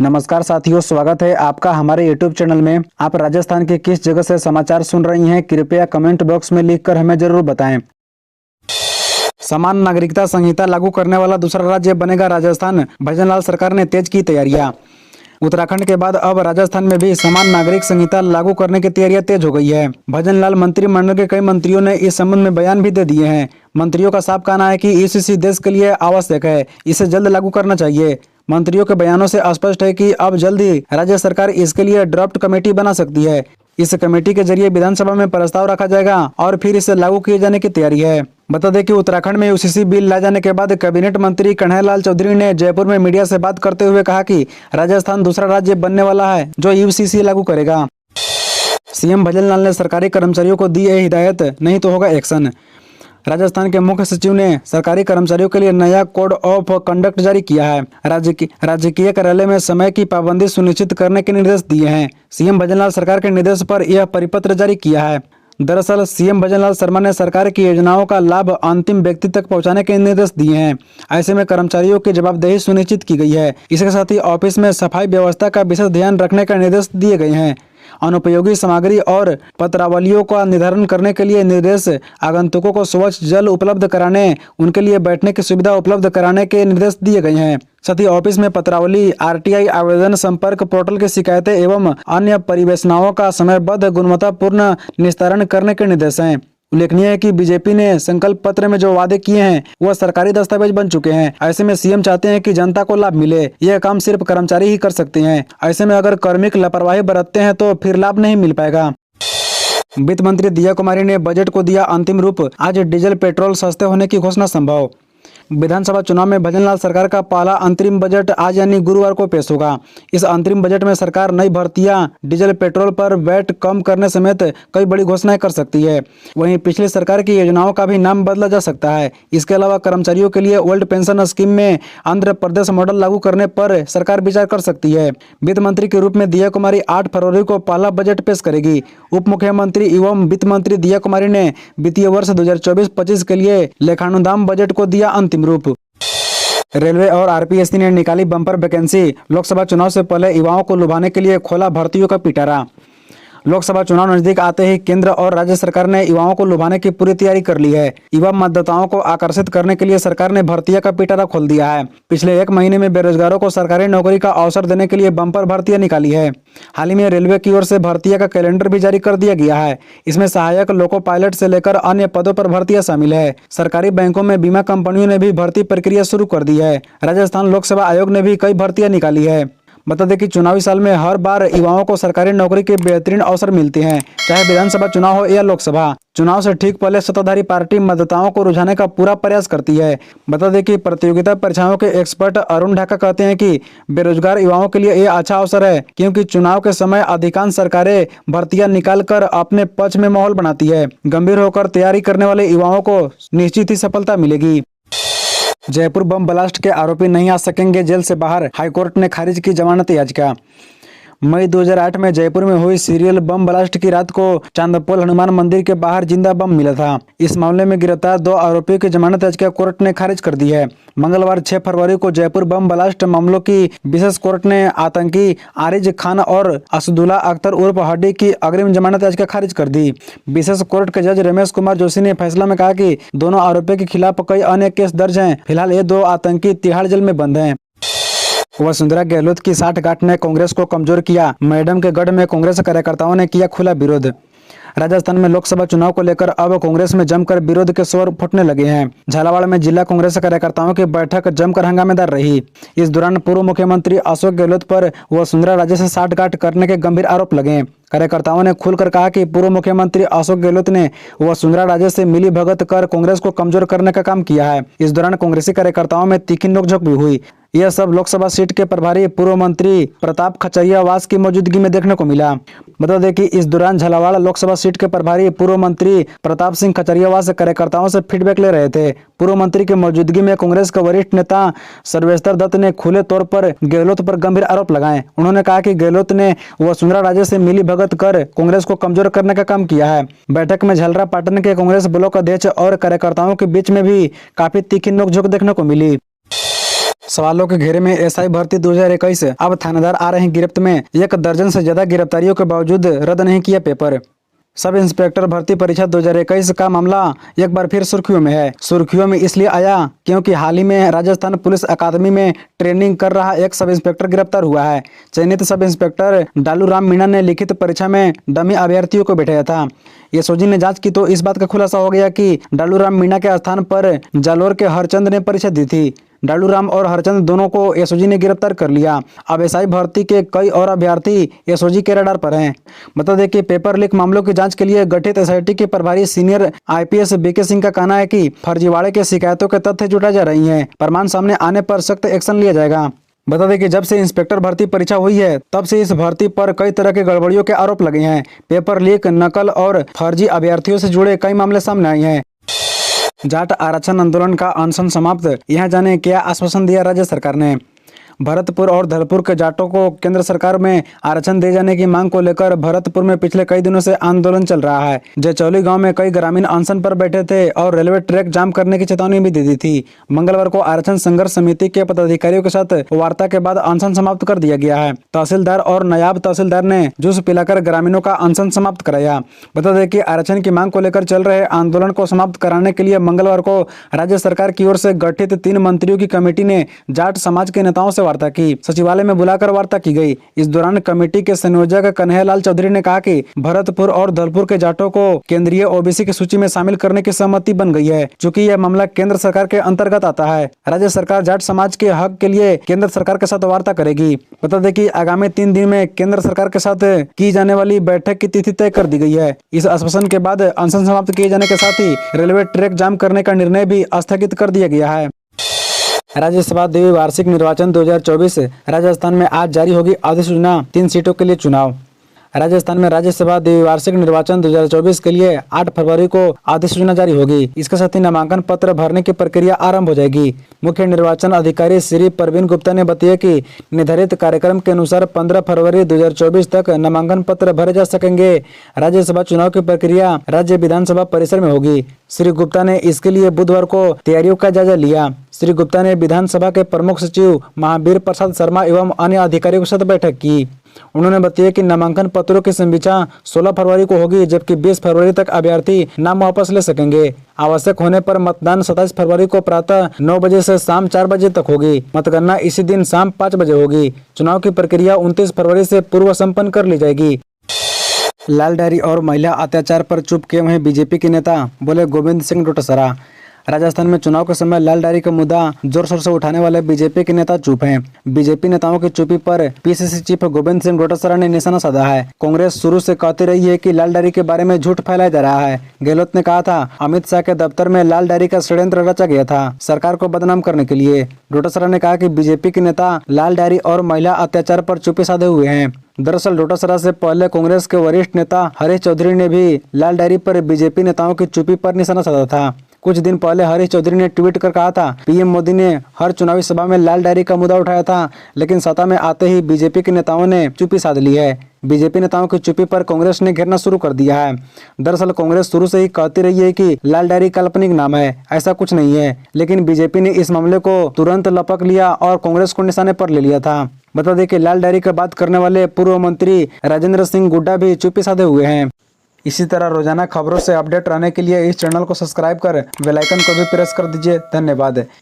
नमस्कार साथियों, स्वागत है आपका हमारे YouTube चैनल में। आप राजस्थान के किस जगह से समाचार सुन रही हैं, कृपया कमेंट बॉक्स में लिखकर हमें जरूर बताएं। समान नागरिकता संहिता लागू करने वाला दूसरा राज्य बनेगा राजस्थान। भजनलाल सरकार ने तेज की तैयारियां। उत्तराखंड के बाद अब राजस्थान में भी समान नागरिक संहिता लागू करने की तैयारियां तेज हो गई है। भजनलाल मंत्रिमंडल के कई मंत्रियों ने इस संबंध में बयान भी दे दिए हैं। मंत्रियों का साफ कहना है कि ईसीसी देश के लिए आवश्यक है, इसे जल्द लागू करना चाहिए। मंत्रियों के बयानों से स्पष्ट है कि अब जल्द ही राज्य सरकार इसके लिए ड्राफ्ट कमेटी बना सकती है। इस कमेटी के जरिए विधानसभा में प्रस्ताव रखा जाएगा और फिर इसे लागू किए जाने की तैयारी है। बता दें कि उत्तराखंड में यूसीसी बिल लाए जाने के बाद कैबिनेट मंत्री कन्हैयालाल चौधरी ने जयपुर में मीडिया से बात करते हुए कहा कि राजस्थान दूसरा राज्य बनने वाला है जो यूसीसी लागू करेगा। सीएम भजनलाल ने सरकारी कर्मचारियों को दी है हिदायत, नहीं तो होगा एक्शन। राजस्थान के मुख्य सचिव ने सरकारी कर्मचारियों के लिए नया कोड ऑफ कंडक्ट जारी किया है। राजकीय कार्यालय में समय की पाबंदी सुनिश्चित करने के निर्देश दिए हैं। सीएम भजनलाल सरकार के निर्देश पर यह परिपत्र जारी किया है। दरअसल सीएम भजनलाल शर्मा ने सरकार की योजनाओं का लाभ अंतिम व्यक्ति तक पहुंचाने के निर्देश दिए हैं। ऐसे में कर्मचारियों की जवाबदेही सुनिश्चित की गई है। इसके साथ ही ऑफिस में सफाई व्यवस्था का विशेष ध्यान रखने का निर्देश दिए गए हैं। अनुपयोगी सामग्री और पत्रावलियों का निर्धारण करने के लिए निर्देश, आगंतुकों को स्वच्छ जल उपलब्ध कराने, उनके लिए बैठने की सुविधा उपलब्ध कराने के निर्देश दिए गए हैं। साथ ही ऑफिस में पत्रावली, आरटीआई आवेदन, संपर्क पोर्टल की शिकायतें एवं अन्य परिवेशनाओं का समयबद्ध गुणवत्तापूर्ण निस्तारण करने के निर्देश हैं। उल्लेखनीय है कि बीजेपी ने संकल्प पत्र में जो वादे किए हैं वह सरकारी दस्तावेज बन चुके हैं। ऐसे में सीएम चाहते हैं कि जनता को लाभ मिले। यह काम सिर्फ कर्मचारी ही कर सकते हैं। ऐसे में अगर कार्मिक लापरवाही बरतते हैं तो फिर लाभ नहीं मिल पाएगा। वित्त मंत्री दिया कुमारी ने बजट को दिया अंतिम रूप। आज डीजल पेट्रोल सस्ते होने की घोषणा संभव। विधानसभा चुनाव में भजनलाल सरकार का पहला अंतरिम बजट आज यानी गुरुवार को पेश होगा। इस अंतरिम बजट में सरकार नई भर्तियां, डीजल पेट्रोल पर वैट कम करने समेत कई बड़ी घोषणाएं कर सकती है। वहीं पिछली सरकार की योजनाओं का भी नाम बदला जा सकता है। इसके अलावा कर्मचारियों के लिए ओल्ड पेंशन स्कीम में आंध्र प्रदेश मॉडल लागू करने पर सरकार विचार कर सकती है। वित्त मंत्री के रूप में दिया कुमारी 8 फरवरी को पहला बजट पेश करेगी। उप मुख्यमंत्री एवं वित्त मंत्री दिया कुमारी ने वित्तीय वर्ष 2024-25 के लिए लेखानुदान बजट को दिया अंतिम रूप। रेलवे और आरपीएससी ने निकाली बम्पर वैकेंसी। लोकसभा चुनाव से पहले युवाओं को लुभाने के लिए खोला भर्तियों का पिटारा। लोकसभा चुनाव नजदीक आते ही केंद्र और राज्य सरकार ने युवाओं को लुभाने की पूरी तैयारी कर ली है। युवा मतदाताओं को आकर्षित करने के लिए सरकार ने भर्तियां का पिटारा खोल दिया है। पिछले 1 महीने में बेरोजगारों को सरकारी नौकरी का अवसर देने के लिए बम्पर भर्तियां निकाली है। हाल ही में रेलवे की ओर से भर्तियां का कैलेंडर भी जारी कर दिया गया है। इसमें सहायक लोको पायलट से लेकर अन्य पदों पर भर्तियां शामिल है। सरकारी बैंकों में बीमा कंपनियों ने भी भर्ती प्रक्रिया शुरू कर दी है। राजस्थान लोकसेवा आयोग ने भी कई भर्तियां निकाली है। बता दें कि चुनावी साल में हर बार युवाओं को सरकारी नौकरी के बेहतरीन अवसर मिलते हैं, चाहे विधानसभा चुनाव हो या लोकसभा। चुनाव से ठीक पहले सत्ताधारी पार्टी मतदाताओं को रुझाने का पूरा प्रयास करती है। बता दें कि प्रतियोगिता परीक्षाओं के एक्सपर्ट अरुण ढाका कहते हैं कि बेरोजगार युवाओं के लिए यह अच्छा अवसर है, क्योंकि चुनाव के समय अधिकांश सरकारें भर्तियां निकालकर अपने पक्ष में माहौल बनाती है। गंभीर होकर तैयारी करने वाले युवाओं को निश्चित ही सफलता मिलेगी। जयपुर बम ब्लास्ट के आरोपी नहीं आ सकेंगे जेल से बाहर, हाईकोर्ट ने खारिज की जमानत याचिका। मई 2008 में जयपुर में हुई सीरियल बम ब्लास्ट की रात को चांदपोल हनुमान मंदिर के बाहर जिंदा बम मिला था। इस मामले में गिरफ्तार 2 आरोपियों की जमानत याचिका कोर्ट ने खारिज कर दी है। मंगलवार 6 फरवरी को जयपुर बम ब्लास्ट मामलों की विशेष कोर्ट ने आतंकी आरिज खान और असदुल्ला अख्तर उर्फ हड्डी की अग्रिम जमानत याचिका खारिज कर दी। विशेष कोर्ट के जज रमेश कुमार जोशी ने फैसला में कहा कि दोनों आरोपियों के खिलाफ कई अन्य केस दर्ज हैं। फिलहाल ये 2 आतंकी तिहाड़ जेल में बंद हैं। वसुंधरा गहलोत की साठगांठ ने कांग्रेस को कमजोर किया। मैडम के गढ़ में कांग्रेस कार्यकर्ताओं ने किया खुला विरोध। राजस्थान में लोकसभा चुनाव को लेकर अब कांग्रेस में जमकर विरोध के स्वर फूटने लगे हैं। झालावाड़ में जिला कांग्रेस कार्यकर्ताओं की बैठक जमकर हंगामेदार रही। इस दौरान पूर्व मुख्यमंत्री अशोक गहलोत पर वसुंधरा राजे से साठगांठ करने के गंभीर आरोप लगे। कार्यकर्ताओं ने खुलकर कहा कि पूर्व मुख्यमंत्री अशोक गहलोत ने वसुंधरा राजे से मिली भगत कर कांग्रेस को कमजोर करने का काम किया है। इस दौरान कांग्रेसी कार्यकर्ताओं में तीखी नोकझोंक भी हुई। यह सब लोकसभा सीट के प्रभारी पूर्व मंत्री प्रताप खचरियावास की मौजूदगी में देखने को मिला। बता दें कि इस दौरान झालावाड़ लोकसभा सीट के प्रभारी पूर्व मंत्री प्रताप सिंह खचरियावास कार्यकर्ताओं से फीडबैक ले रहे थे। पूर्व मंत्री की मौजूदगी में कांग्रेस के वरिष्ठ नेता सर्वेश्वर दत्त ने खुले तौर पर गहलोत पर गंभीर आरोप लगाए। उन्होंने कहा कि गहलोत ने वसुंधरा राजे से मिली भगत कर कांग्रेस को कमजोर करने का काम किया है। बैठक में झलरा पाटन के कांग्रेस ब्लॉक अध्यक्ष और कार्यकर्ताओं के बीच में भी काफी तीखी नोकझोंक देखने को मिली। सवालों के घेरे में एसआई भर्ती 2021, अब थानेदार आ रहे हैं गिरफ्त में। 1 दर्जन से ज्यादा गिरफ्तारियों के बावजूद रद्द नहीं किया पेपर। सब इंस्पेक्टर भर्ती परीक्षा 2021 का मामला एक बार फिर सुर्खियों में है। सुर्खियों में इसलिए आया क्योंकि हाल ही में राजस्थान पुलिस अकादमी में ट्रेनिंग कर रहा एक सब इंस्पेक्टर गिरफ्तार हुआ है। चयनित सब इंस्पेक्टर डालू राम मीणा ने लिखित परीक्षा में डमी अभ्यर्थियों को बैठाया था। एसओजी ने जांच की तो इस बात का खुलासा हो गया कि डालू राम मीणा के स्थान पर जालोर के हरचंद ने परीक्षा दी थी। डालू राम और हरचंद दोनों को एसओजी ने गिरफ्तार कर लिया। अब एसआई भर्ती के कई और अभ्यर्थी एसओजी के रडार पर हैं। बता दें कि पेपर लीक मामलों की जांच के लिए गठित एसआईटी के प्रभारी सीनियर आईपीएस बीके सिंह का कहना है कि फर्जीवाड़े के शिकायतों के तथ्य जुटाए जा रही हैं। प्रमाण सामने आने पर सख्त एक्शन लिया जाएगा। बता दें कि जब से इंस्पेक्टर भर्ती परीक्षा हुई है तब से इस भर्ती पर कई तरह के गड़बड़ियों के आरोप लगे हैं। पेपर लीक, नकल और फर्जी अभ्यर्थियों से जुड़े कई मामले सामने आए हैं। जाट आरक्षण आंदोलन का अनशन समाप्त, यहां जाने क्या आश्वासन दिया राज्य सरकार ने। भरतपुर और धौलपुर के जाटों को केंद्र सरकार में आरक्षण दिए जाने की मांग को लेकर भरतपुर में पिछले कई दिनों से आंदोलन चल रहा है। जचौली गांव में कई ग्रामीण अनशन पर बैठे थे और रेलवे ट्रैक जाम करने की चेतावनी भी दे दी थी। मंगलवार को आरक्षण संघर्ष समिति के पदाधिकारियों के साथ वार्ता के बाद अनशन समाप्त कर दिया गया है। तहसीलदार और नायब तहसीलदार ने जूस पिलाकर ग्रामीणों का अनशन समाप्त कराया। बता दें कि आरक्षण की मांग को लेकर चल रहे आंदोलन को समाप्त कराने के लिए मंगलवार को राज्य सरकार की ओर से गठित 3 मंत्रियों की कमेटी ने जाट समाज के नेताओं से वार्ता की। सचिवालय में बुलाकर वार्ता की गई। इस दौरान कमेटी के संयोजक कन्हैयालाल चौधरी ने कहा कि भरतपुर और धौलपुर के जाटों को केंद्रीय ओबीसी की सूची में शामिल करने की सहमति बन गई है। चूंकि यह मामला केंद्र सरकार के अंतर्गत आता है, राज्य सरकार जाट समाज के हक के लिए केंद्र सरकार के साथ वार्ता करेगी। बता दें कि आगामी 3 दिन में केंद्र सरकार के साथ की जाने वाली बैठक की तिथि तय कर दी गई है। इस आश्वासन के बाद अनशन समाप्त किए जाने के साथ ही रेलवे ट्रैक जाम करने का निर्णय भी स्थगित कर दिया गया है। राज्यसभा द्विवार्षिक निर्वाचन 2024, राजस्थान में आज जारी होगी अधिसूचना। 3 सीटों के लिए चुनाव। राजस्थान में राज्यसभा द्विवार्षिक निर्वाचन 2024 के लिए 8 फरवरी को अधिसूचना जारी होगी। इसके साथ ही नामांकन पत्र भरने की प्रक्रिया आरंभ हो जाएगी। मुख्य निर्वाचन अधिकारी श्री प्रवीण गुप्ता ने बताया कि निर्धारित कार्यक्रम के अनुसार 15 फरवरी 2024 तक नामांकन पत्र भरे जा सकेंगे। राज्यसभा चुनाव की प्रक्रिया राज्य विधानसभा परिसर में होगी। श्री गुप्ता ने इसके लिए बुधवार को तैयारियों का जायजा लिया। श्री गुप्ता ने विधानसभा के प्रमुख सचिव महावीर प्रसाद शर्मा एवं अन्य अधिकारियों के साथ बैठक की। उन्होंने बताया कि नामांकन पत्रों की संविचा 16 फरवरी को होगी, जबकि 20 फरवरी तक अभ्यर्थी नाम वापस ले सकेंगे। आवश्यक होने पर मतदान 27 फरवरी को प्रातः 9 बजे से शाम 4 बजे तक होगी। मतगणना इसी दिन शाम 5 बजे होगी। चुनाव की प्रक्रिया 29 फरवरी से पूर्व संपन्न कर ली जाएगी। लाल डायरी और महिला अत्याचार पर चुप किए हुए बीजेपी के नेता, बोले गोविंद सिंह डोटासरा। राजस्थान में चुनाव के समय लाल डायरी का मुद्दा जोर शोर से उठाने वाले बीजेपी के नेता चुप हैं। बीजेपी नेताओं की चुप्पी पर पीसीसी चीफ गोविंद सिंह डोटासरा ने निशाना साधा है। कांग्रेस शुरू से कहती रही है कि लाल डायरी के बारे में झूठ फैलाया जा रहा है। गहलोत ने कहा था अमित शाह के दफ्तर में लाल डायरी का षड्यंत्र रचा गया था सरकार को बदनाम करने के लिए। डोटासरा ने कहा कि बीजेपी के नेता लाल डायरी और महिला अत्याचार पर चुप्पी साधे हुए हैं। दरअसल डोटासरा से पहले कांग्रेस के वरिष्ठ नेता हरीश चौधरी ने भी लाल डायरी पर बीजेपी नेताओं की चुप्पी पर निशाना साधा था। कुछ दिन पहले हरीश चौधरी ने ट्वीट कर कहा था पीएम मोदी ने हर चुनावी सभा में लाल डायरी का मुद्दा उठाया था, लेकिन सत्ता में आते ही बीजेपी के नेताओं ने चुप्पी साध ली है। बीजेपी नेताओं की चुप्पी पर कांग्रेस ने घेरना शुरू कर दिया है। दरअसल कांग्रेस शुरू से ही कहती रही है कि लाल डायरी काल्पनिक नाम है, ऐसा कुछ नहीं है, लेकिन बीजेपी ने इस मामले को तुरंत लपक लिया और कांग्रेस को निशाने पर ले लिया था। बता दें कि लाल डायरी की बात करने वाले पूर्व मंत्री राजेंद्र सिंह गुड्डा भी चुप्पी साधे हुए हैं। इसी तरह रोजाना खबरों से अपडेट रहने के लिए इस चैनल को सब्सक्राइब कर बेल आइकन को भी प्रेस कर दीजिए। धन्यवाद।